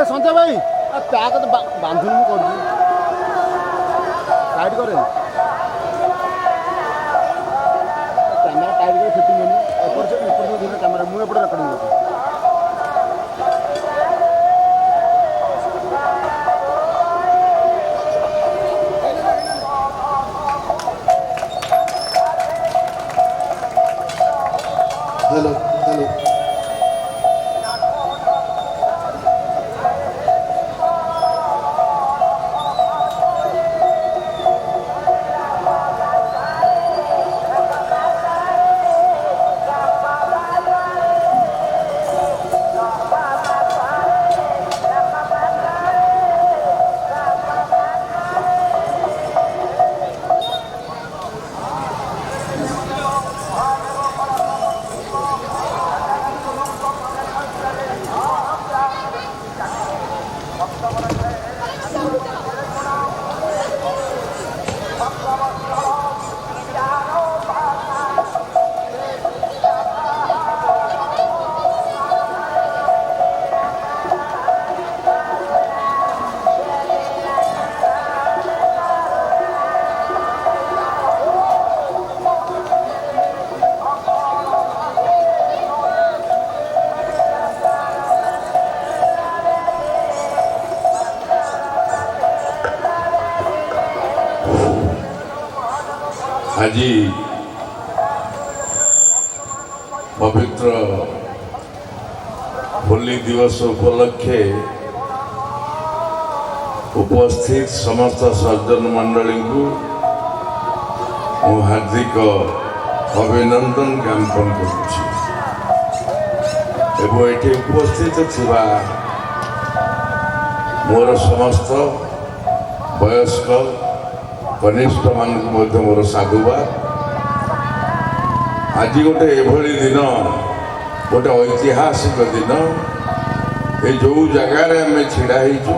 संजय भाई प्याक तो बांधुन मु कर टाइट करे कैमरा टाइट कर फिटिंग होनी ऊपर से धीरे कैमरा मुझे एपटे रेकर्डिंग होती हेलो हेलो आज पवित्र होली दिवस उपलक्षे उपस्थित समस्त सज्जन मंडली को ମୁଁ ହାର୍ଦ୍ଦିକ ଅଭିନନ୍ଦନ ଜ୍ଞାପନ କରୁଛି ଏବଂ ଏଠି ଉପସ୍ଥିତ ଥିବା ମୋର ସମସ୍ତ ବୟସ୍କ କନିଷ୍ଠମାନଙ୍କୁ ମଧ୍ୟ ମୋର ସାଧୁବାଦ। ଆଜି ଗୋଟେ ଏଭଳି ଦିନ, ଗୋଟେ ଐତିହାସିକ ଦିନ। ଏ ଯେଉଁ ଜାଗାରେ ଆମେ ଛିଡ଼ା ହେଇଛୁ,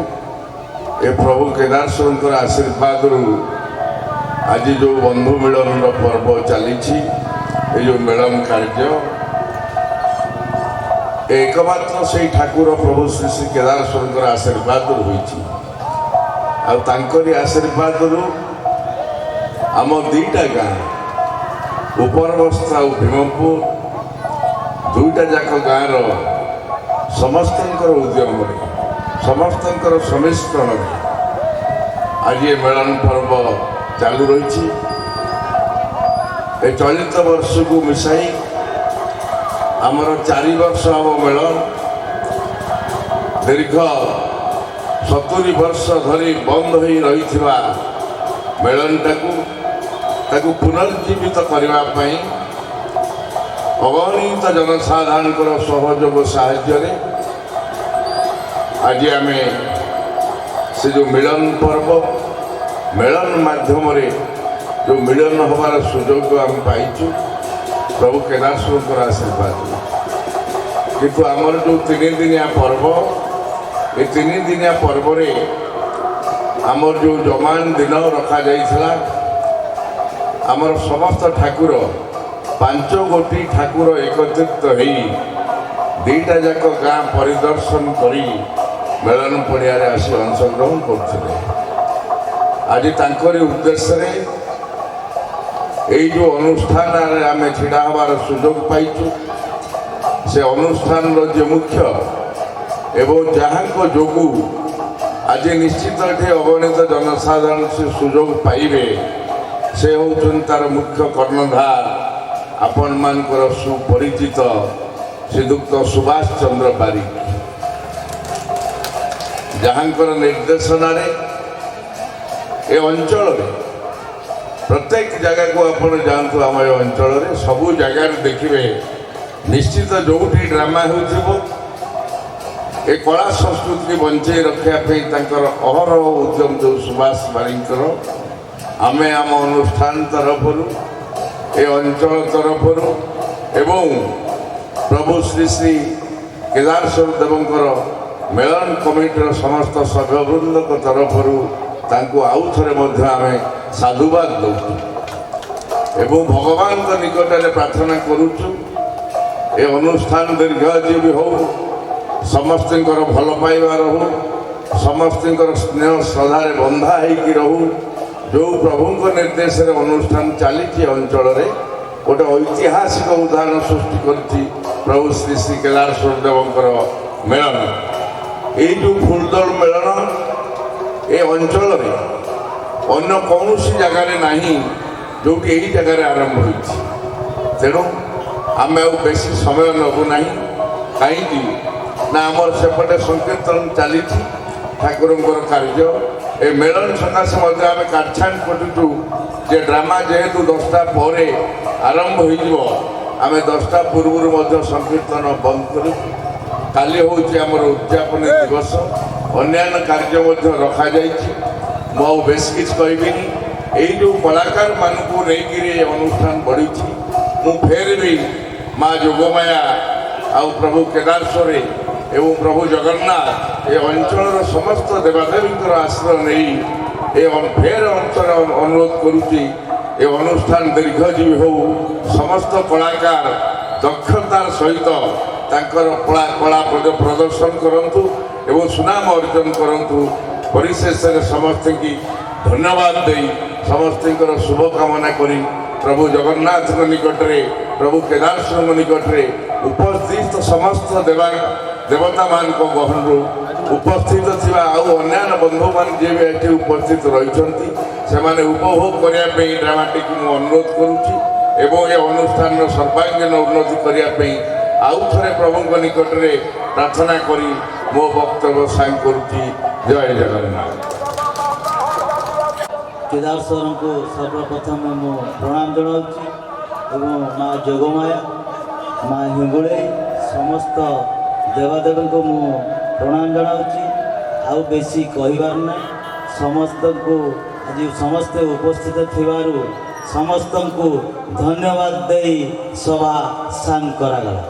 ଏ ପ୍ରଭୁ କେଦାରେଶ୍ୱରଙ୍କର ଆଶୀର୍ବାଦରୁ ଆଜି ଯେଉଁ ବନ୍ଧୁ ମିଳନର ପର୍ବ ଚାଲିଛି, ଏ ଯେଉଁ ମିଳନ କାର୍ଯ୍ୟ, ଏକମାତ୍ର ସେଇ ଠାକୁର ପ୍ରଭୁ ଶ୍ରୀ ଶ୍ରୀ କେଦାରେଶ୍ୱରଙ୍କର ଆଶୀର୍ବାଦରୁ ହୋଇଛି। ଆଉ ତାଙ୍କରି ଆଶୀର୍ବାଦରୁ ଆମ ଦୁଇଟା ଗାଁ, ଉପରବସ୍ତା ଆଉ ଭୀମପୁର, ଦୁଇଟା ଯାକ ଗାଁର ସମସ୍ତଙ୍କର ଉଦ୍ୟମରେ, ସମସ୍ତଙ୍କର ସମିଶ୍ରଣରେ ଆଜି ଏ ମିଳନ ପର୍ବ ଚାଲୁ ରହିଛି। ଏ ଚଳିତ ବର୍ଷକୁ ମିଶାଇ ଆମର 4 ବର୍ଷ ହେବ ମିଳନ। ଦୀର୍ଘ 70 ବର୍ଷ ଧରି ବନ୍ଦ ହୋଇ ରହିଥିବା ତାକୁ ପୁନର୍ଜୀବିତ କରିବା ପାଇଁ ଅଗଣିତ ଜନସାଧାରଣଙ୍କର ସହଯୋଗ ସାହାଯ୍ୟରେ ଆଜି ଆମେ ସେ ଯେଉଁ ମିଳନ ପର୍ବ, ମିଳନ ମାଧ୍ୟମରେ ଯେଉଁ ମିଳନ ହେବାର ସୁଯୋଗ ଆମେ ପାଇଛୁ ପ୍ରଭୁ କେଦାରେଶ୍ୱରଙ୍କର ଆଶୀର୍ବାଦ। କିନ୍ତୁ ଆମର ଯେଉଁ 3 ଦିନିଆ ପର୍ବ, ଏ 3 ଦିନିଆ ପର୍ବରେ ଆମର ଯେଉଁ ଜମାନ ଦିନ ରଖାଯାଇଥିଲା, ଆମର ସମସ୍ତ ଠାକୁର 5 ଗୋଟି ଠାକୁର ଏକତ୍ରିତ ହୋଇ ଦୁଇଟା ଯାକ ଗାଁ ପରିଦର୍ଶନ କରି ମିଳନ ପଡ଼ିଆରେ ଆସି ଅଂଶଗ୍ରହଣ କରୁଥିଲେ। ଆଜି ତାଙ୍କରି ଉଦ୍ଦେଶ୍ୟରେ ଏଇ ଯେଉଁ ଅନୁଷ୍ଠାନରେ ଆମେ ଛିଡ଼ା ହେବାର ସୁଯୋଗ ପାଇଛୁ, ସେ ଅନୁଷ୍ଠାନର ଯେ ମୁଖ୍ୟ ଏବଂ ଯାହାଙ୍କ ଯୋଗୁଁ ଆଜି ନିଶ୍ଚିତ ଏଠି ଅଗଣିତ ଜନସାଧାରଣ ସେ ସୁଯୋଗ ପାଇବେ, ସେ ହେଉଛନ୍ତି ତାର ମୁଖ୍ୟ କର୍ଣ୍ଣଧାର, ଆପଣମାନଙ୍କର ସୁପରିଚିତ ଶ୍ରୀଯୁକ୍ତ ସୁଭାଷ ଚନ୍ଦ୍ର ବାରିକ, ଯାହାଙ୍କର ନିର୍ଦ୍ଦେଶନାରେ ଏ ଅଞ୍ଚଳରେ ପ୍ରତ୍ୟେକ ଜାଗାକୁ ଆପଣ ଯାଆନ୍ତୁ, ଆମ ଏ ଅଞ୍ଚଳରେ ସବୁ ଜାଗାରେ ଦେଖିବେ ନିଶ୍ଚିତ ଯେଉଁଠି ଡ୍ରାମା ହେଉଥିବ, ଏ କଳା ସଂସ୍କୃତିକି ବଞ୍ଚେଇ ରଖିବା ପାଇଁ ତାଙ୍କର ଅହରହ ଉଦ୍ୟମ ଯେଉଁ ସୁଭାଷ ବାରିକଙ୍କର, ଆମେ ଆମ ଅନୁଷ୍ଠାନ ତରଫରୁ, ଏ ଅଞ୍ଚଳ ତରଫରୁ ଏବଂ ପ୍ରଭୁ ଶ୍ରୀ ଶ୍ରୀ କେଦାରେଶ୍ୱର ଦେବଙ୍କର ମିଳନ କମିଟିର ସମସ୍ତ ସଭ୍ୟବୃନ୍ଦଙ୍କ ତରଫରୁ ତାଙ୍କୁ ଆଉ ଥରେ ମଧ୍ୟ ଆମେ ସାଧୁବାଦ ଦେଉଛୁ ଏବଂ ଭଗବାନଙ୍କ ନିକଟରେ ପ୍ରାର୍ଥନା କରୁଛୁ ଏ ଅନୁଷ୍ଠାନ ଦୀର୍ଘଜୀବୀ ହେଉ, ସମସ୍ତଙ୍କର ଭଲ ପାଇବା ରହୁ, ସମସ୍ତଙ୍କର ସ୍ନେହ ଶ୍ରଦ୍ଧାରେ ବନ୍ଧା ହେଇକି ରହୁ। ଯେଉଁ ପ୍ରଭୁଙ୍କ ନିର୍ଦ୍ଦେଶରେ ଅନୁଷ୍ଠାନ ଚାଲିଛି ଅଞ୍ଚଳରେ, ଗୋଟେ ଐତିହାସିକ ଉଦାହରଣ ସୃଷ୍ଟି କରିଛି ପ୍ରଭୁ ଶ୍ରୀ ଶ୍ରୀ କେଦାରେଶ୍ୱର ଦେବଙ୍କର ମିଳନ। ଏଇ ଯେଉଁ ଫୁଲଦଳ ମିଳନ ଏ ଅଞ୍ଚଳରେ ଅନ୍ୟ କୌଣସି ଜାଗାରେ ନାହିଁ, ଯେଉଁଠି ଏହି ଜାଗାରେ ଆରମ୍ଭ ହୋଇଛି। ତେଣୁ ଆମେ ଆଉ ବେଶୀ ସମୟ ନେବୁ ନାହିଁ। କାହିଁକି ନା ଆମର ସେପଟେ ସଂକୀର୍ତ୍ତନ ଚାଲିଛି, ଠାକୁରଙ୍କର କାର୍ଯ୍ୟ। ଏ ମିଳନ ସକାଶେ ମଧ୍ୟ ଆମେ କାଟଛାଣ୍ଟ କରୁଛୁ ଯେ ଡ୍ରାମା ଯେହେତୁ 10ଟା ପରେ ଆରମ୍ଭ ହୋଇଯିବ, ଆମେ 10ଟା ପୂର୍ବରୁ ମଧ୍ୟ ସଂକୀର୍ତ୍ତନ ବନ୍ଦ କରିବୁ। କାଲି ହେଉଛି ଆମର ଉଦ୍ଯାପନୀ ଦିବସ, ଅନ୍ୟାନ୍ୟ କାର୍ଯ୍ୟ ମଧ୍ୟ ରଖାଯାଇଛି। ମୁଁ ଆଉ ବେଶୀ କିଛି କହିବିନି। ଏଇ ଯେଉଁ କଳାକାରମାନଙ୍କୁ ନେଇକିରି ଏ ଅନୁଷ୍ଠାନ ବଢ଼ିଛି, ମୁଁ ଫେର ବି ମା ଯୋଗମାୟା ଆଉ ପ୍ରଭୁ କେଦାରେଶ୍ୱରରେ ଏବଂ ପ୍ରଭୁ ଜଗନ୍ନାଥ ଏ ଅଞ୍ଚଳର ସମସ୍ତ ଦେବାଦେବୀଙ୍କର ଆଶ୍ରୟ ନେଇ ଏ ଫେର ଅଞ୍ଚଳ ଅନୁରୋଧ କରୁଛି, ଏ ଅନୁଷ୍ଠାନ ଦୀର୍ଘଜୀବୀ ହେଉ, ସମସ୍ତ କଳାକାର ଦକ୍ଷତାର ସହିତ ତାଙ୍କର କଳା ପ୍ରଦର୍ଶନ କରନ୍ତୁ ଏବଂ ସୁନାମ ଅର୍ଜନ କରନ୍ତୁ। ପରିଶେଷରେ ସମସ୍ତଙ୍କୁ ଧନ୍ୟବାଦ ଦେଇ ସମସ୍ତଙ୍କର ଶୁଭକାମନା କରି ପ୍ରଭୁ ଜଗନ୍ନାଥଙ୍କ ନିକଟରେ, ପ୍ରଭୁ କେଦାରେଶ୍ୱରଙ୍କ ନିକଟରେ ଉପସ୍ଥିତ ସମସ୍ତ ଦେବତାମାନଙ୍କ ଗହଣରୁ ଉପସ୍ଥିତ ଥିବା ଆଉ ଅନ୍ୟାନ୍ୟ ବନ୍ଧୁମାନେ ଯିଏ ବି ଏଠି ଉପସ୍ଥିତ ରହିଛନ୍ତି, ସେମାନେ ଉପଭୋଗ କରିବା ପାଇଁ ଡ୍ରାମାଟିକୁ ମୁଁ ଅନୁରୋଧ କରୁଛି ଏବଂ ଏ ଅନୁଷ୍ଠାନର ସର୍ବାଙ୍ଗୀନ ଉନ୍ନତି କରିବା ପାଇଁ ଆଉ ଥରେ ପ୍ରଭୁଙ୍କ ନିକଟରେ ପ୍ରାର୍ଥନା କରି ମୋ ବକ୍ତବ୍ୟ ସାଙ୍ଗ କରୁଛି। ଜୟ ଜଗନ୍ନାଥ। केदारेश्वर को सर्वप्रथम मु प्रणाम जनाऊँगी एवं माँ जोगमाया माँ हिंगुले समस्त देवादेवी को मु प्रणाम जनाऊँगी आउ बेसी कहबार ना समस्त को आज समस्ते उपस्थित थिबारु समस्त को धन्यवाद दे सभा सांग करागला।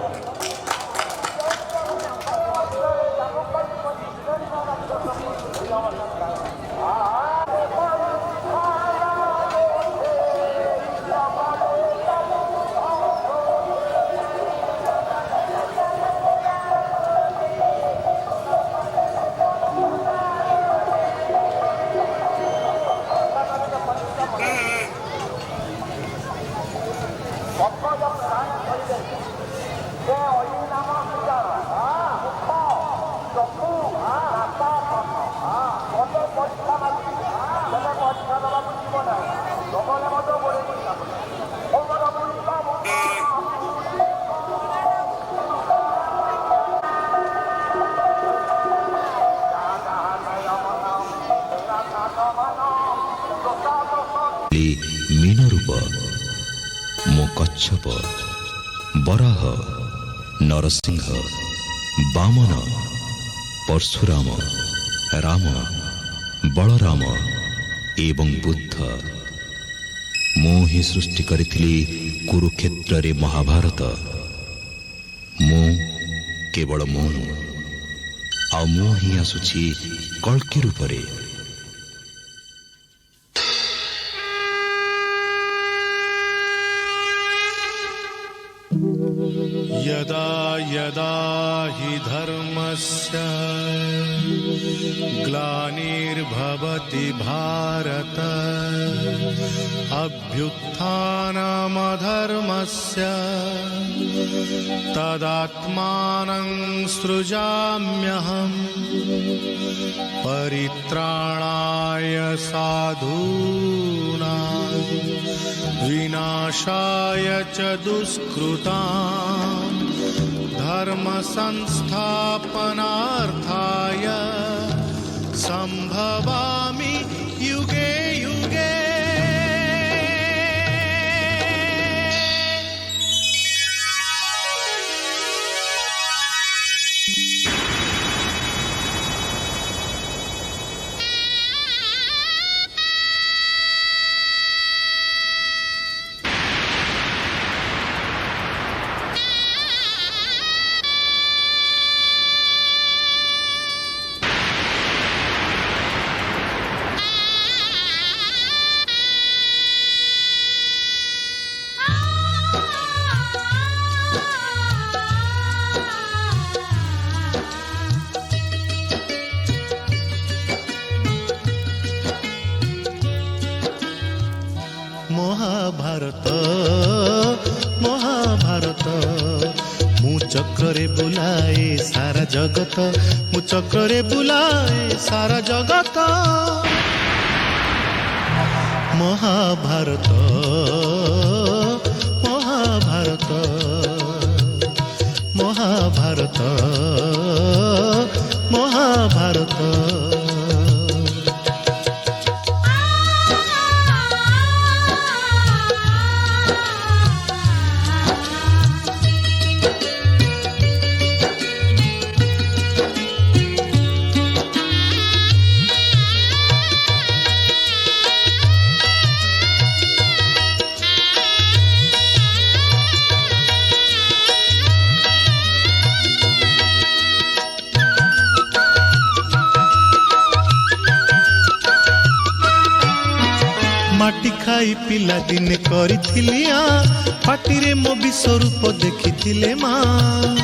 मीन रूप मो कच्छप बराह नरसिंह वामन परशुराम राम बलराम एवं बुद्ध मु ही सृष्टि करिथिली कुरुक्षेत्र रे महाभारत मु केवल मु आ मु ही आसुछि कल्कि रूपरे यदा यदा हि धर्मस्य ग्लानिर्भवति भारत अभ्युत्थानमधर्मस्य तदात्मानं सृजाम्यहम् परित्राणाय साधूनां विनाशाय च दुष्कृतां धर्म संस्थापनार्थाय संभवामि युगे युगे। महाभारत महाभारत मु चक्रे बुलाए सारा जगत मु चक्रे बुलाए सारा जगत महाभारत महाभारत महाभारत महाभारत माटी खाई पिला दिने करिथिलिया पाटिरे मो विश्वरूप देखिथिले माँ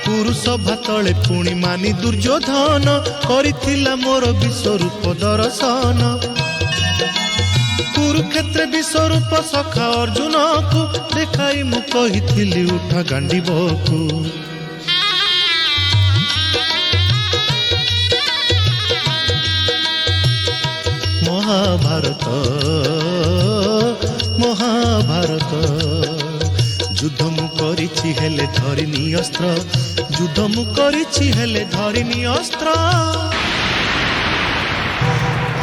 पुरुष भातले पुणी मानी दुर्योधन करिथिला मोर विश्वरूप दर्शन कुरुक्षेत्र विश्वरूप सखा अर्जुन को देखाई मु कहिथिली उठा गांडीबकु महाभारत महाभारत युद्ध मु करिछि हेले धरिनी अस्त्र युद्ध मु करिछि हेले धरिनी अस्त्र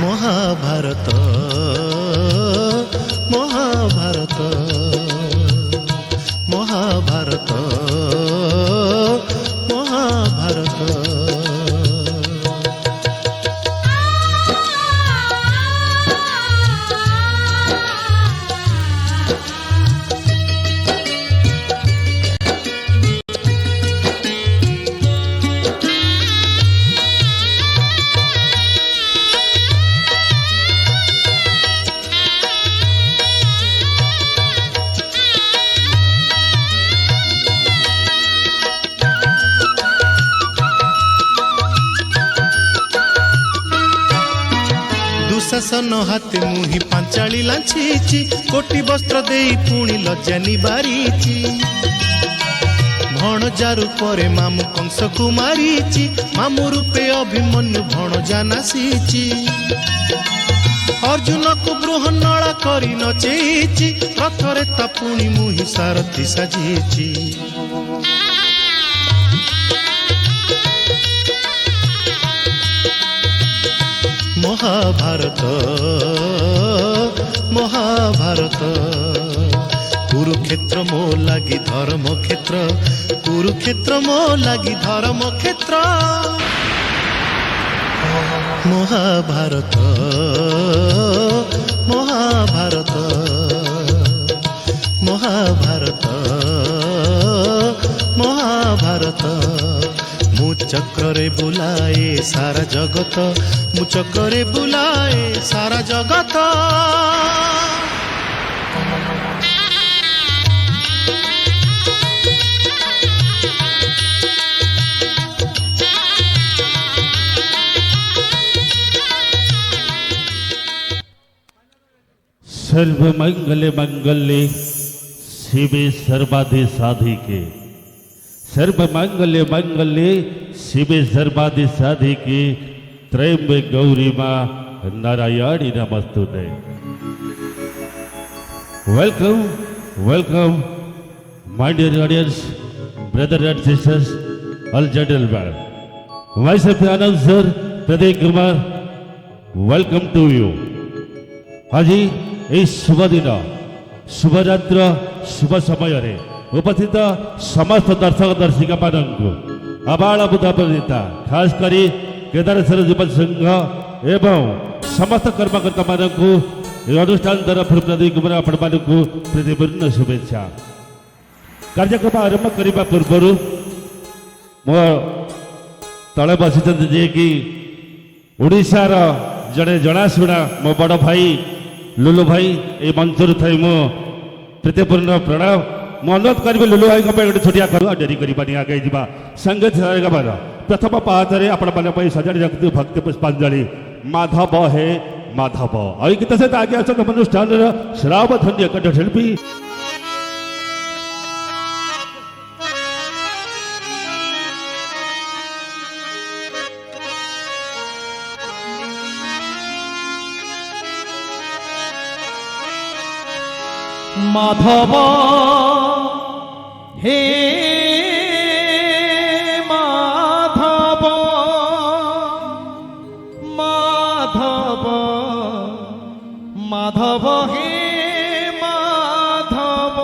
ମହାଭାରତ ମହାଭାରତ ମହାଭାରତ ମହାଭାରତ। ଶାସନ ହାତେ ମୁହିଁ ପାଞ୍ଚାଳି ଲାଞ୍ଛିଛି କୋଟି ବସ୍ତ୍ର ଦେଇ ପୁଣି ଲଜ୍ଜା ନିବାରିଛି ଭଣଜା ରୂପରେ ମାମୁ କଂସକୁ ମାରିଛି ମାମୁ ରୂପେ ଅଭିମନ୍ୟୁ ଭଣଜା ନାସିଛି ଅର୍ଜୁନକୁ ବୃହନ୍ନଳା କରି ନଚେଇଛି ରଥରେ ତା ପୁଣି ମୁହିଁ ସାରଥି ସାଜିଛି ମହାଭାରତ ମହାଭାରତ କୁରୁକ୍ଷେତ୍ର ମୋ ଲାଗି ଧର୍ମକ୍ଷେତ୍ର କୁରୁକ୍ଷେତ୍ର ମୋ ଲାଗି ଧର୍ମକ୍ଷେତ୍ର ମହାଭାରତ ମହାଭାରତ ମହାଭାରତ ମହାଭାରତ ମୁଁ ଚକ୍ରରେ ବୁଲାଏ ସାରା ଜଗତ ମୁଁ ଚକ୍ରରେ ବୁଲାଏ ସାରା ଜଗତ सर्वमंगले मंगले शिवे सर्वाधि साधिके सर्वमंगले मंगले शिवे सर्वाधि साधिके त्रयंबके गौरी मां नारायणी नमस्तुते। Welcome, welcome, my dear audience, brothers and sisters, all gentlemen. Myself, announcer Pradeep Kumar, welcome to you. আজি এই শুভ দিন শুভযাত্রা শুভ সমୟରେ ଉପସ୍ଥିତ ସମସ୍ତ ଦର୍ଶକ ଦର୍ଶିକା ମାନଙ୍କୁ ଆବାଳ ବୃଦ୍ଧବନିତା ଖାସ କରି କେଦାରେଶ୍ୱର ଯୁବ ସଂଘ ଏବଂ ସମସ୍ତ କର୍ମକର୍ତ୍ତା ମାନଙ୍କୁ ଏହି ଅନୁଷ୍ଠାନ ତରଫରୁ ପ୍ରଦୀପ କୁମାର ଆପଣମାନଙ୍କୁ ପ୍ରତିପୂର୍ଣ୍ଣ ଶୁଭେଚ୍ଛା। କାର୍ଯ୍ୟକ୍ରମ ଆରମ୍ଭ କରିବା ପୂର୍ବରୁ ମୋ ତଳେ ବସିଛନ୍ତି ଯିଏକି ଓଡ଼ିଶାର ଜଣେ ଜଣାଶୁଣା ମୋ ବଡ଼ ଭାଇ ଲୁଲୁ ଭାଇ এই ମଞ୍ଚରୁ ଥାଇ ମୁଁ ପ୍ରୀତିପୂର୍ଣ୍ଣ ପ୍ରଣାମ। ମୁଁ ଅନୁରୋଧ କରିବି ଲୁଲୁ ଭାଇଙ୍କ ପାଇଁ ଗୋଟେ ଛୋଟିଆ କରୁ ଡେରି କରିବାନି ଆଗେଇ ଯିବା ସଙ୍ଗୀତ ଗାବାର ପ୍ରଥମ ପାହାଚରେ ଆପଣମାନଙ୍କ ପାଇଁ ସଜାଡ଼ି ରଖିଥିବୁ ଭକ୍ତି ପୁଷ୍ପାଞ୍ଜଳି ମାଧବ ହେ ମାଧବ। ଆଉ ଗୀତ ସହିତ ଆଗେ ଆସନ୍ତୁ ଅନୁଷ୍ଠାନର ଶ୍ରାବଧନ୍ୟ କଣ୍ଠଶିଳ୍ପୀ माधव हे माधव माधव माधव हे माधव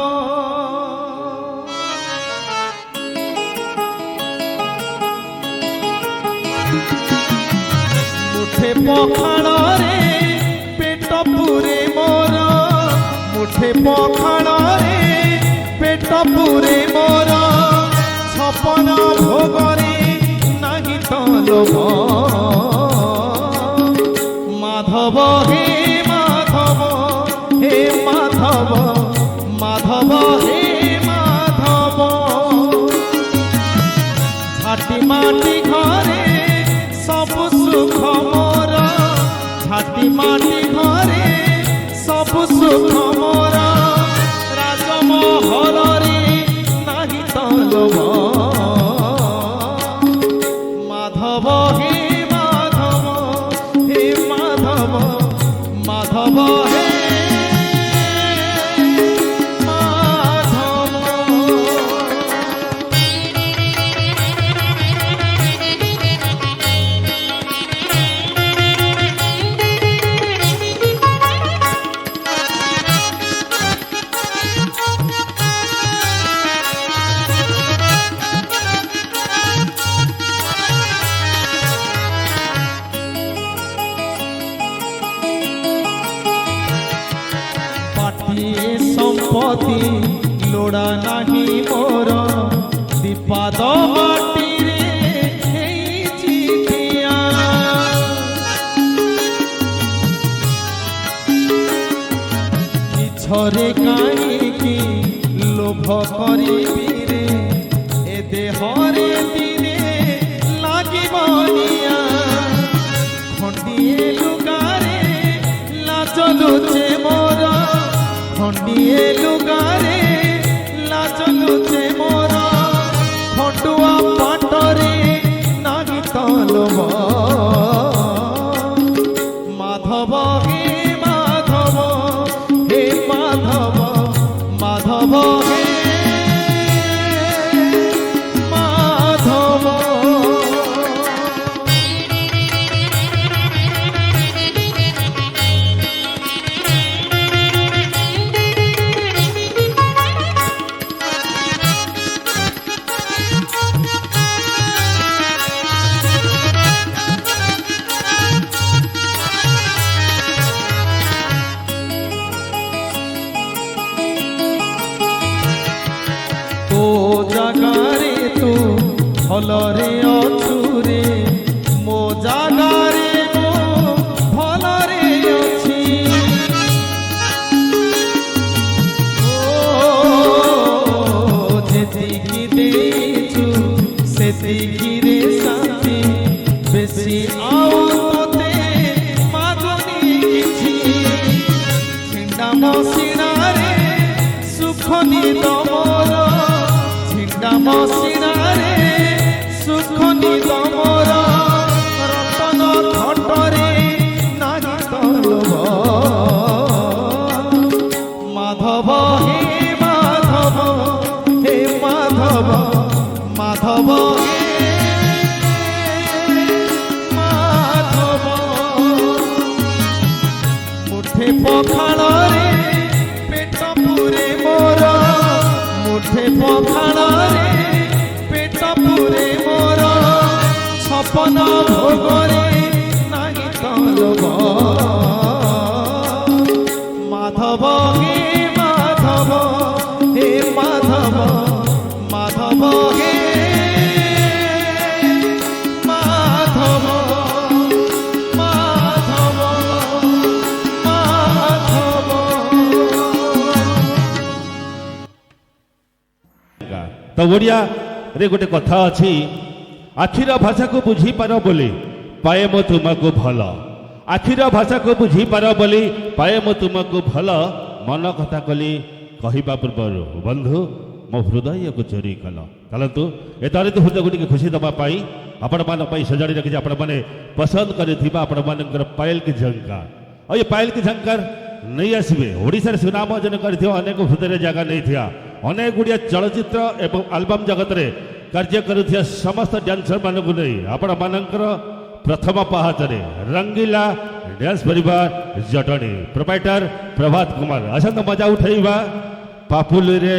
मुठे पखाण रे पेट पुरे मोर मुठे पखाण रे पेट पुरे मोर छपन भोगरे नहीं तो लोभ माधव हे माधव हे माधव माधव हे माधव झाटी माटी घरे सब सुख मोर झाटी माटी घरे सब सुख मोर राजमहल रे नहीं तो लोभ माधव हे माधव हे माधव माधव हे माधव। ବାକି ସମ୍ପତ୍ତି ଲୋଡ଼ା ନାହିଁ ମୋର ଦୀପାଦ ମାଟିରେ ହେଇଛି ଠିଆ ମିଛରେ କାହିଁକି ଲୋଭ କରିବି ରେ ଏ ଦେହରେ ଦିନେ ଲାଗିବ ନିଆଁ ଖଣ୍ଡିଏ ଲୁଗାରେ ଲାଜ ଲୁଚେ ମୋର ଖଣ୍ଡିଏ ଲୁଗାରେ ଲାଜ ଲୁଚେ ମୋର ଖଣ୍ଡୁଆ ପାଟରେ ନାହିଁ ତଲବ ମାଧବ ହେ ମାଧବ ହେ ମାଧବ ମାଧବ ହେ ମାଧବ তো জাগারে তু ভলরে অছু রে মো জাগারে মো ভলরে অছি ও যেতিকি দেইছু সেতিকি রে শান্তি বেশি আও তোতে মাগনি কিছু ছিন্ডা মশিনারে সুখ নিদ মোর মশিনারে সুখ নিদ মোর রতন ঘটরে নাহি তলব মাধব হে মাধব হে মাধব মাধব হে মাধব মুঠে পখাଳରେ পেট পুরে মোর মুঠে পখাଳରେ পেট পুরে মোর ছপন ভোগরে নাহি তলব মাধব হে মাধব হে মাধব মাধব হে মাধব মাধব মাধব ତ ଓଡ଼ିଆରେ ଗୋଟେ କଥା ଅଛି ଆଖିର ଭାଷାକୁ ବୁଝିପାର ବୋଲି ପାଏ ମୁଁ ତୁମକୁ ଭଲ ଆଖିର ଭାଷାକୁ ବୁଝିପାର ବୋଲି ପାଏ ମୁଁ ତୁମକୁ ଭଲ ମନ କଥା କଲି କହିବା ପୂର୍ବରୁ ବନ୍ଧୁ ମୋ ହୃଦୟକୁ ଚୋରି କଲ ଚାଲନ୍ତୁ ଏ ଦରିଦ୍ର ହୃଦୟକୁ ଟିକେ ଖୁସି ଦେବା ପାଇଁ ଆପଣମାନଙ୍କ ପାଇଁ ସଜାଡ଼ି ରଖିଛି ଆପଣମାନେ ପସନ୍ଦ କରିଥିବା ଆପଣମାନଙ୍କର ପାୟଲ କି ଝଙ୍କାର ଆଉ ଏ ପାୟଲ କି ଝଙ୍କାର ନେଇ ଆସିବେ ଓଡ଼ିଶାରେ ସୁନାମ ଅର୍ଜନ କରିଥିବା ଅନେକ ହୃଦୟରେ ଜାଗା ନେଇଥିବା ଅନେକ ଗୁଡ଼ିଏ ଚଳଚ୍ଚିତ୍ର ଏବଂ ଆଲବମ୍ ଜଗତରେ କାର୍ଯ୍ୟ କରୁଥିବା ସମସ୍ତ ଡ୍ୟାନ୍ସର ମାନଙ୍କୁ ନେଇ ଆପଣମାନଙ୍କର ପ୍ରଥମ ପାହାଚରେ ରଙ୍ଗିଲା ଡ୍ୟାନ୍ସ ପରିବାର ଜଟଣୀ ପ୍ରୋପାଇଟର ପ୍ରଭାତ କୁମାର ଆସନ୍ତୁ ମଜା ଉଠାଇବା ପାପୁଲିରେ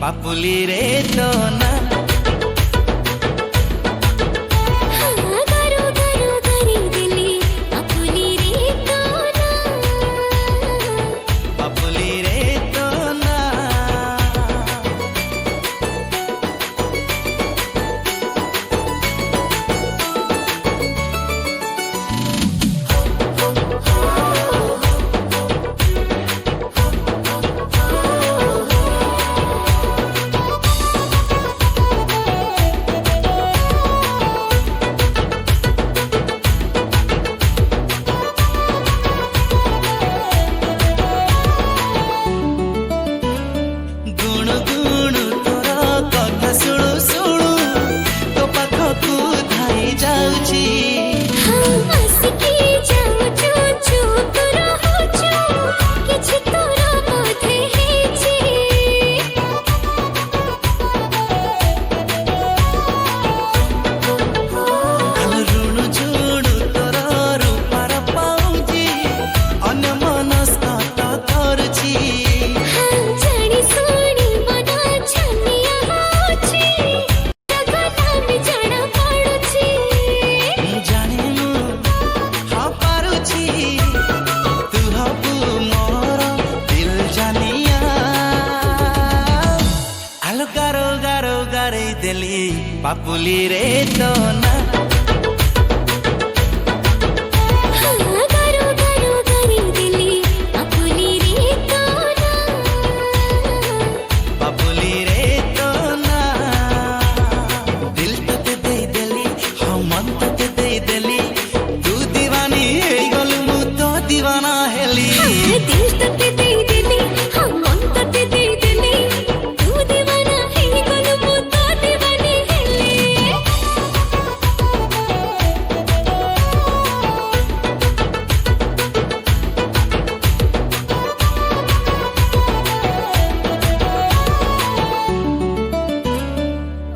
पापुली रे तो ना गारो गारो गरी दिली पापुली रे तो ना पापुली रे तो ना पापुली रे तो ना गारो गारो गारी दिली पापुली रे तो ना पापुली रे तो ना दिल तो ते दे देली हाँ मन तो ते दे देली तू दीवानी है गलू मु तो दीवाना हेली दिल तो ते दे देली हाँ मन तो ते दे देली तू दीवाना है गलू मु तो दीवानी हेली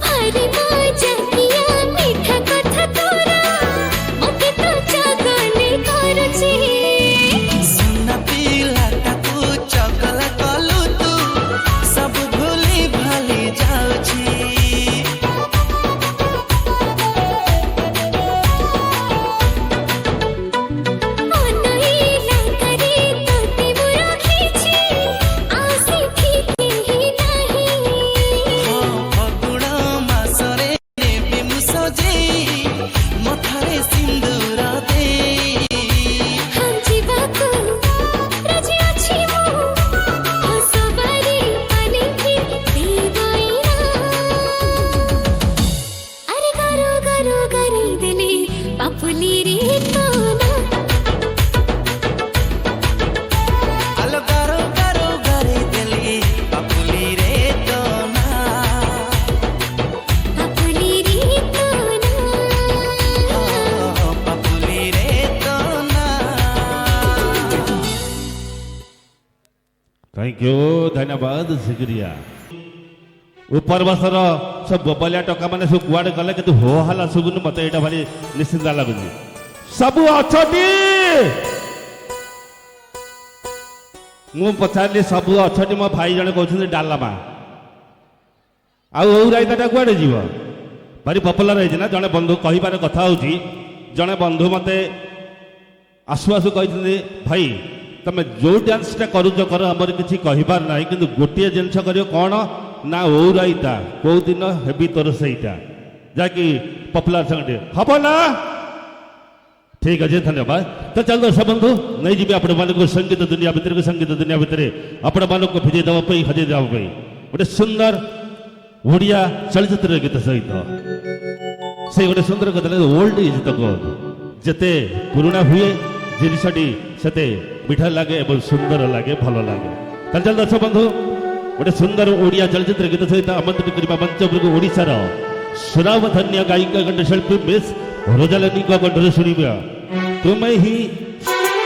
हरे मजा किया मीठा कथा तोरा मते तो जगले करछी सुना पिला ताकू चगला कलू तू सब भूली भाली जाउछी मनैला करे तोते बुरा खींची आसे ठीके ही नहीं फगुण मासरे नेबी मु सजेई मथारे सिंदूर देई हम जीवाको राजी अछि मु हसबारी पानी भी देबैना अरे गारो गारो गारी दिली पापुली रे तो ना आलो गारो गारो गारे देली पापुली रे तो ना पापुली रे तो ना पापुली रे तो ना थैंक यू धन्यवाद शुक्रिया ऊपर बसर सब बलिया टका मैंने सब कुआड़े गले कि हो हाला सुगुन मत यहाँ भारी निश्चिंत लगुच सबू अच्छी मु पचारि सबू अच्छी मो भाई जने कहते डालामा आउ रायता कुआड़े जीव भारी पपुलर है जड़े बंधु कहार कथा हूँ जड़े बंधु मत आसु आसु कहते भाई तमें जो डांसटा करुच कर आमर किसी कहार ना कि गोटे जिनस कर कौन ना ओ रायता कौ दिन हेबी तोर सहीटा जाकि पपुलर संगठन हम ना ठीक अच्छे धन्यवाद तो चल दर्शक बंधु नहीं जी आपण मानक संगीत दुनिया भितर संगीत दुनिया भितर आपण मानक विजय देवाई हजे देवाई गोटे सुंदर ओडिया चलचित्र गीत सहित से गोटे सुंदर कथा ओल्ड इज द गोल्ड जिते पुराणा हुए जिनसटी सेते मिठा लगे और सुंदर लगे भल लगे चल दर्शक बंधु गोटे सुंदर ओडिया चलचित्र गीत सहित आमंत्रित करवा मंच उपरକୁ ओडिशार सुनामधन्य गायिका कंठशिल्पी मिस रोजालिनी कंठरे शुणिबा तुम्हें ही तुम्हारे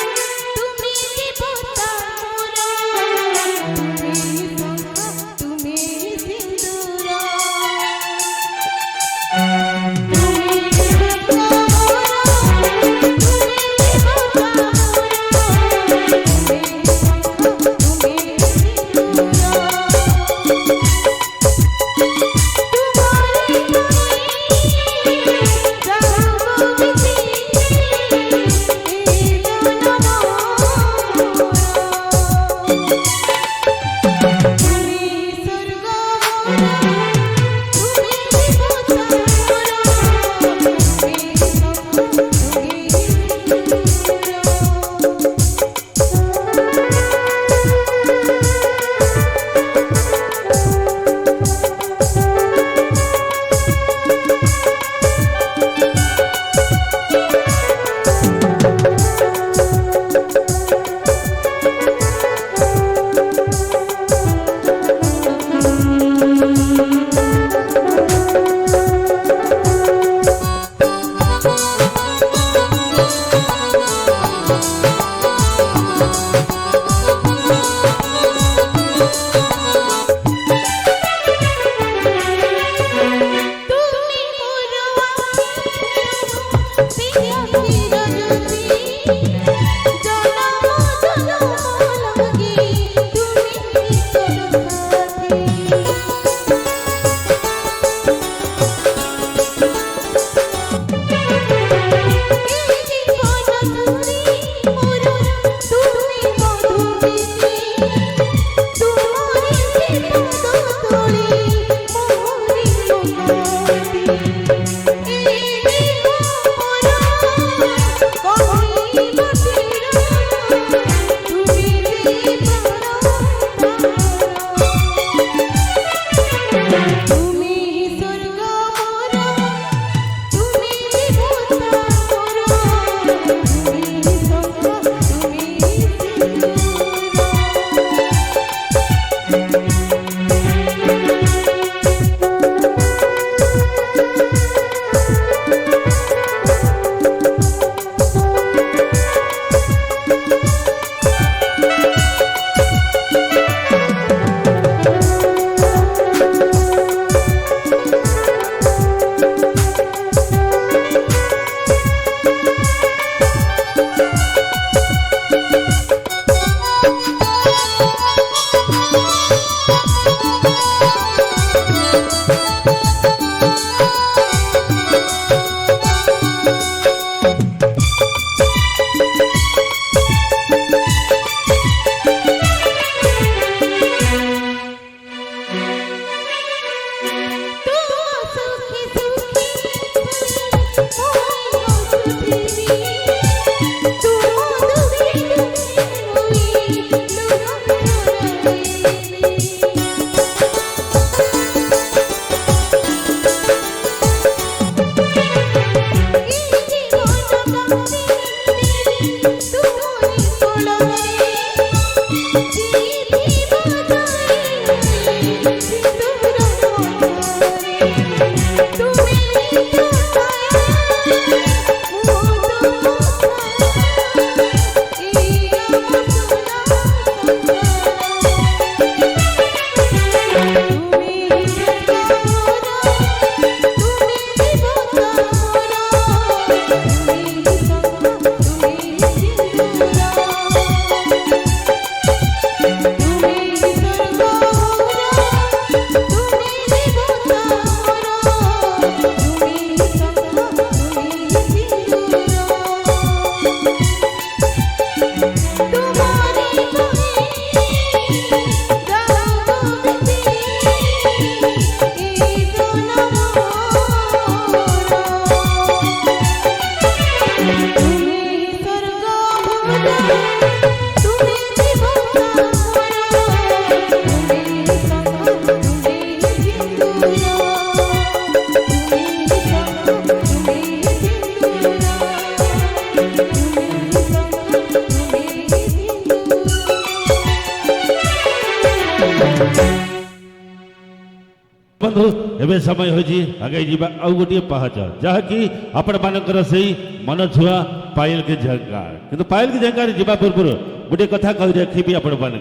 बंधु एवं समय हो आगे जा आउ गोटे पाहच जहाँकि आपण मानकर से मन छुआ पायल के झंकार किंतु पायल के झंकार जा पूर्व गोटे कथा कही रखी आपण मान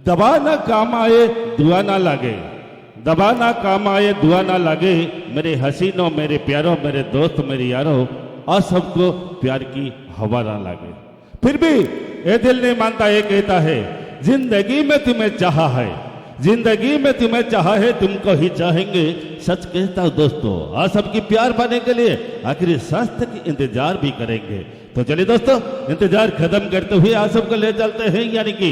दबा ना काम आए दुआ ना लागे, दबा ना काम आए दुआ ना लागे, मेरे हसीनों मेरे प्यारों मेरे दोस्त मेरे यारों, और सबको प्यार की हवा ना लागे। फिर भी ये दिल नहीं मानता, ये कहता है जिंदगी में तुम्हें चाहा है, जिंदगी में तुम्हें चाहा है, तुमको ही चाहेंगे। सच कहता हूं दोस्तों, आज सबकी प्यार पाने के लिए आखिरी सांस तक इंतजार भी करेंगे। तो चलिए दोस्तों, इंतजार खत्म करते हुए आज सबको ले चलते हैं, यानी कि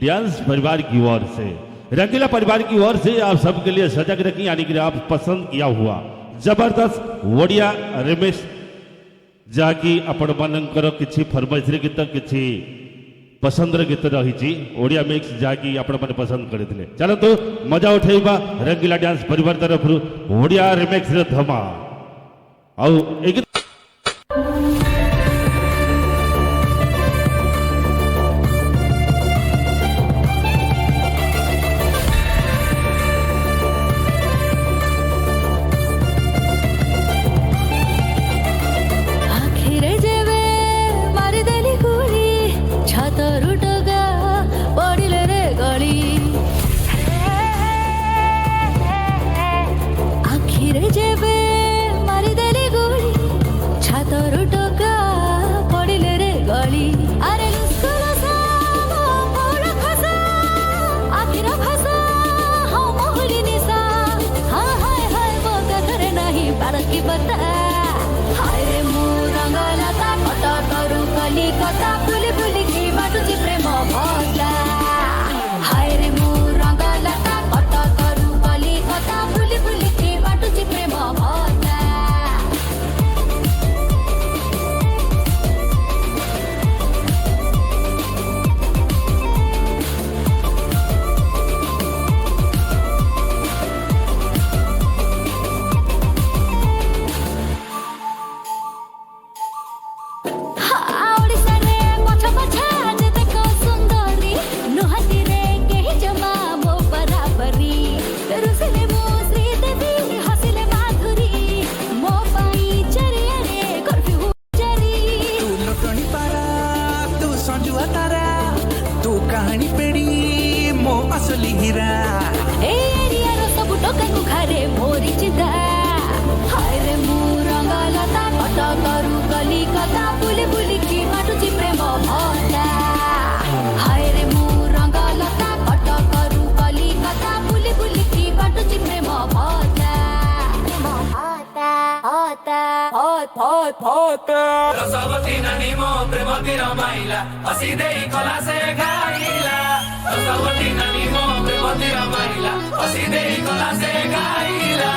डांस परिवार की ओर से, रंगीला परिवार की ओर से आप सबके लिए सजग रखी, यानी कि आप पसंद किया हुआ जबरदस्त ओडिया रिमिक्स, जहाँकि आपण मानकर किसी फरमाइश गीत किसी पसंद गीत रही ओडिया मिक्स जहाँकि आपण मैंने पसंद करते। चलतु मजा उठेबा रंगीला डांस परिवार तरफ ओडिया रिमिक्स धमा आउ रसवती ननी मो प्रेमती रमाइला हसी देई कला से गाइला। रसवती ननी मो प्रेमती रमाइला हसी देई कला से गाइला।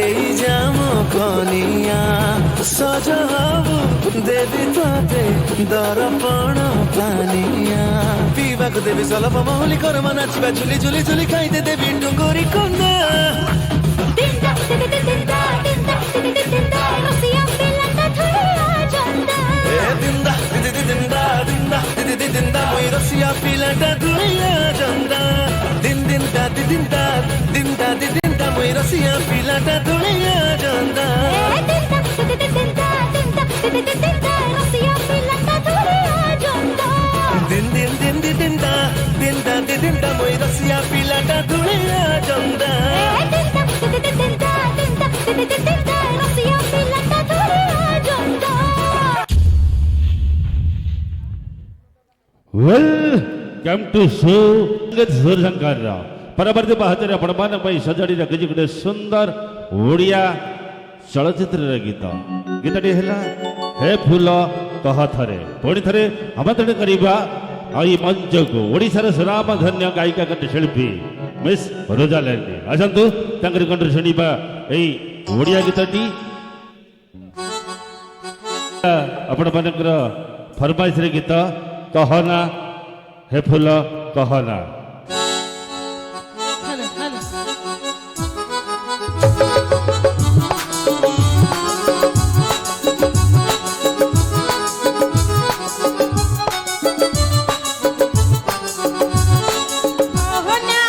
এই যাম কনিয়া সজাবু দেবী তোতে দরপণ পানিয়া পিবাকু দেবী সলভ মহলি করমা নাচিবা ঝুলি ঝুলি ঝুলি খাইতে দেবী ডুঙ্গুরি কন্যা Dinda, dinda, dinda, dinda, dinda, dinda, Rosia Pilata Thuria Janda. dinda dinda dinda dinda dinda dinda moi rasiya pilata duya janda din dinda dinda dinda dinda moi rasiya pilata duya janda Dinda, dinda, dinda, dinda, dinda, dinda, Rosia Pilata Thuria Janda. din din din dinda dinda dinda moi rasiya pilata duya janda Dinda, dinda, dinda, dinda, dinda, dinda, Rosia Pilata Thuria Janda. Welcome to show Suryashankar परवर्ती बाहर आपण सजाड़ी रखी गोटे सुंदर ओडिया चलचित्र गीत गीतटी है हे फूल कह थरे पुणी थे आमंत्रण करवा मंच को ओडिशार सुनाम धन्य गायिका कंठशिल्पी मिस रोजालैंड आसतु कंठ शुणा यही ओडिया गीतटी आपण मानकर फरमाइश गीत कहना हे फूल कहना Mohana,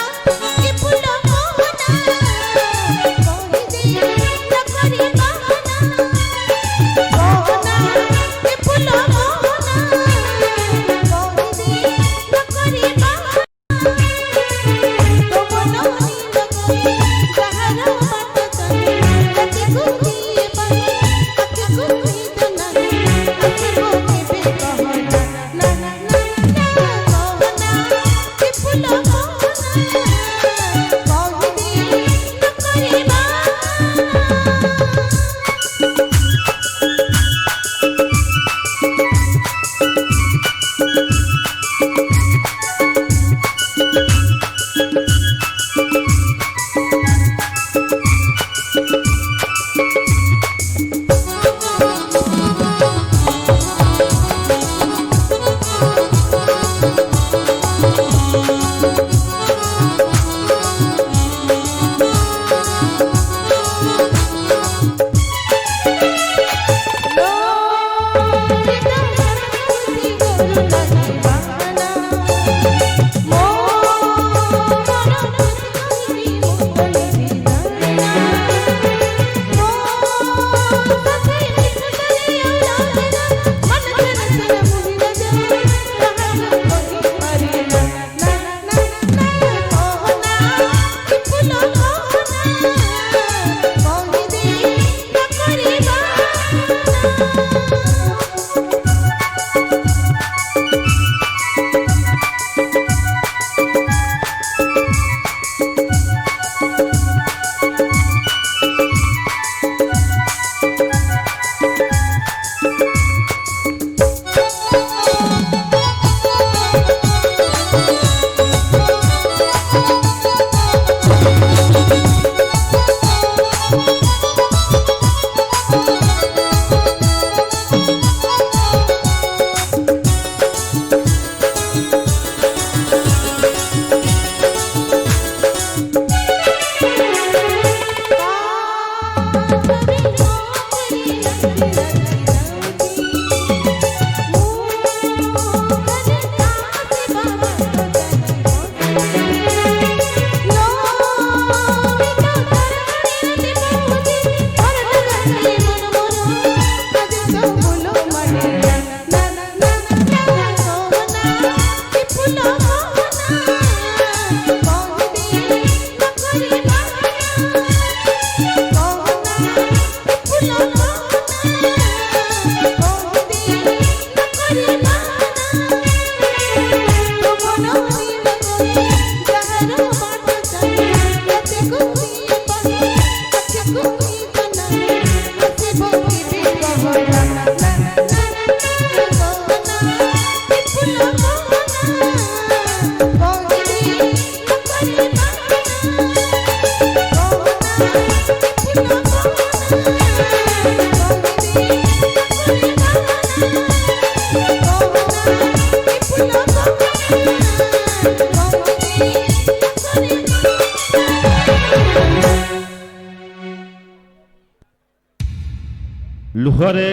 ଲୁହରେ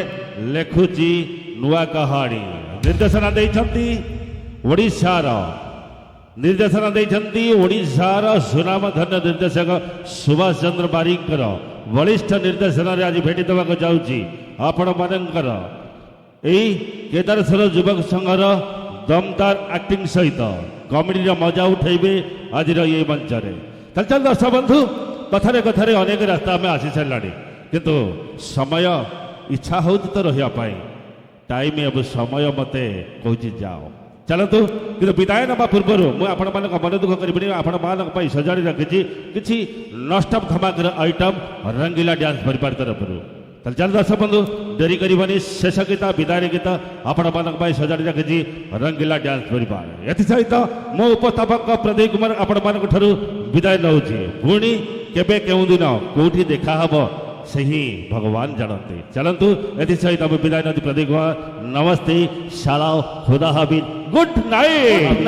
ଲେଖୁଛି ନୂଆ କାହାଣୀ। ନିର୍ଦ୍ଦେଶନା ଦେଇଛନ୍ତି ଓଡ଼ିଶାର ସୁନାମଧନ୍ୟ ନିର୍ଦ୍ଦେଶକ ସୁଭାଷ ଚନ୍ଦ୍ର ବାରିକଙ୍କର ବଳିଷ୍ଠ ନିର୍ଦ୍ଦେଶନାରେ ଆଜି ଭେଟି ଦେବାକୁ ଯାଉଛି ଆପଣମାନଙ୍କର ଏହି କେଦାରେଶ୍ୱର ଯୁବକ ସଂଘର ଦମଦାର ଆକ୍ଟିଂ ସହିତ କମେଡିର ମଜା ଉଠାଇବେ ଆଜିର ଏହି ମଞ୍ଚରେ। ତାହେଲେ ଦର୍ଶକ ବନ୍ଧୁ, କଥାରେ କଥାରେ ଅନେକ ରାସ୍ତା ଆମେ ଆସି ସାରିଲାଣି, କିନ୍ତୁ ସମୟ ଇଚ୍ଛା ହେଉଛି ତ ରହିବା ପାଇଁ, ଟାଇମ୍ ଏବଂ ସମୟ ମୋତେ କହୁଛି ଯାଅ। ଚାଲନ୍ତୁ, କିନ୍ତୁ ବିଦାୟ ନେବା ପୂର୍ବରୁ ମୁଁ ଆପଣମାନଙ୍କ ମନ ଦୁଃଖ କରିବିନି। ଆପଣମାନଙ୍କ ପାଇଁ ସଜାଡ଼ି ରଖିଛି କିଛି ନଷ୍ଟଅପ୍ ଧମାକର ଆଇଟମ୍ ରଙ୍ଗିଲା ଡ୍ୟାନ୍ସ ପରିବାର ତରଫରୁ। ତାହେଲେ ଚାଲ ଦର୍ଶକ ବନ୍ଧୁ, ଡେରି କରିବନି। ଶେଷ ଗୀତ, ବିଦାୟ ଗୀତ ଆପଣମାନଙ୍କ ପାଇଁ ସଜାଡ଼ି ରଖିଛି ରଙ୍ଗିଲା ଡ୍ୟାନ୍ସ ପରିବାର। ଏଥିସହିତ ମୁଁ ଉପସ୍ଥାପକ ପ୍ରଦୀପ କୁମାର ଆପଣମାନଙ୍କ ଠାରୁ ବିଦାୟ ନେଉଛି। ପୁଣି କେବେ କେଉଁ ଦିନ କେଉଁଠି ଦେଖାହେବ ସେହି ଭଗବାନ ଜାଣନ୍ତି। ଚାଲନ୍ତୁ, ଏଥିସହିତ ଆମେ ବିଦାୟ ନେଉଛି। ପ୍ରଦୀପ କୁମାର, ନମସ୍ତେ, ସାଲାମ, ଖୁଦା ହାଫିଜ, ଗୁଡ୍ ନାଇଟ୍।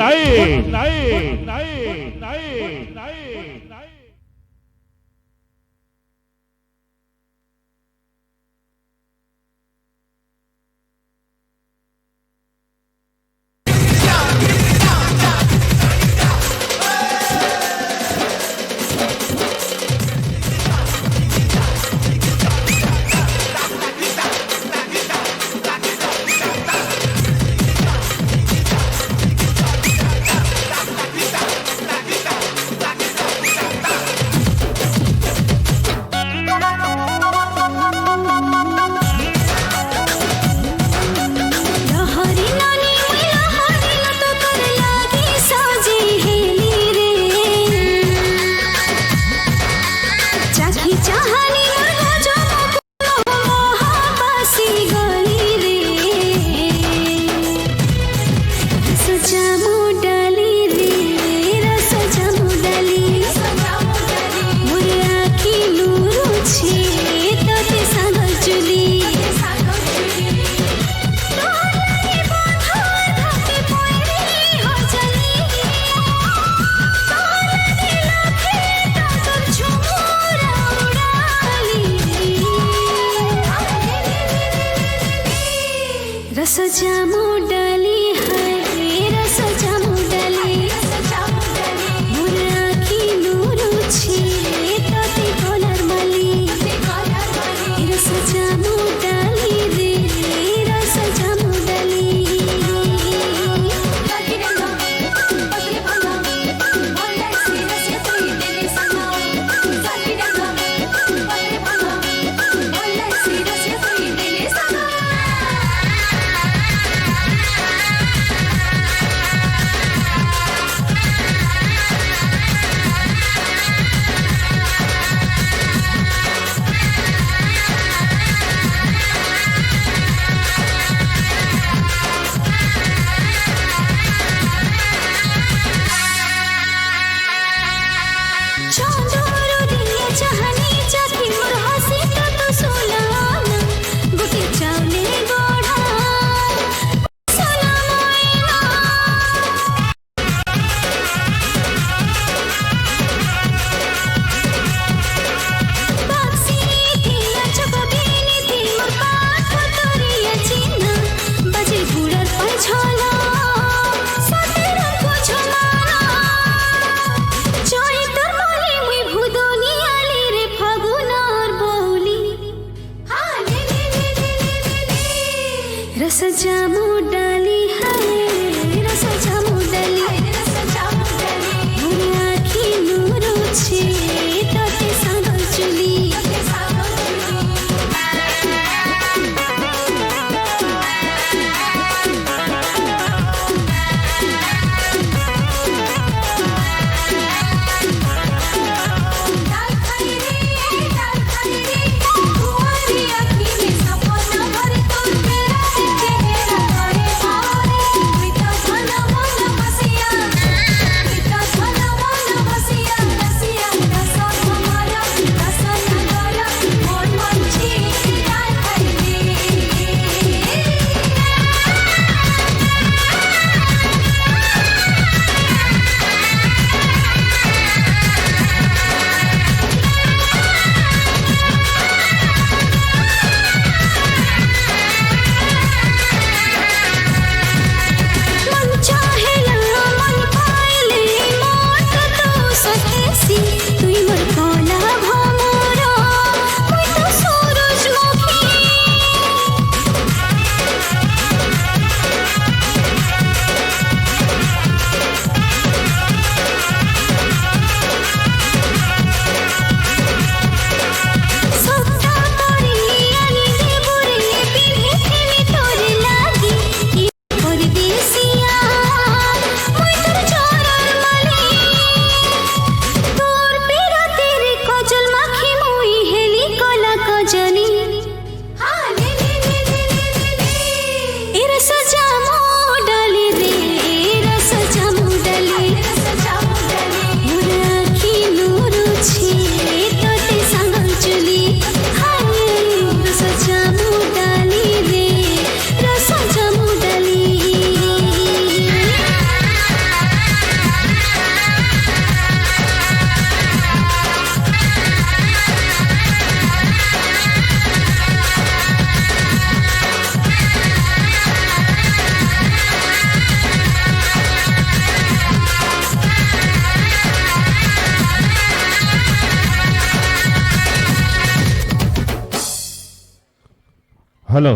हेलो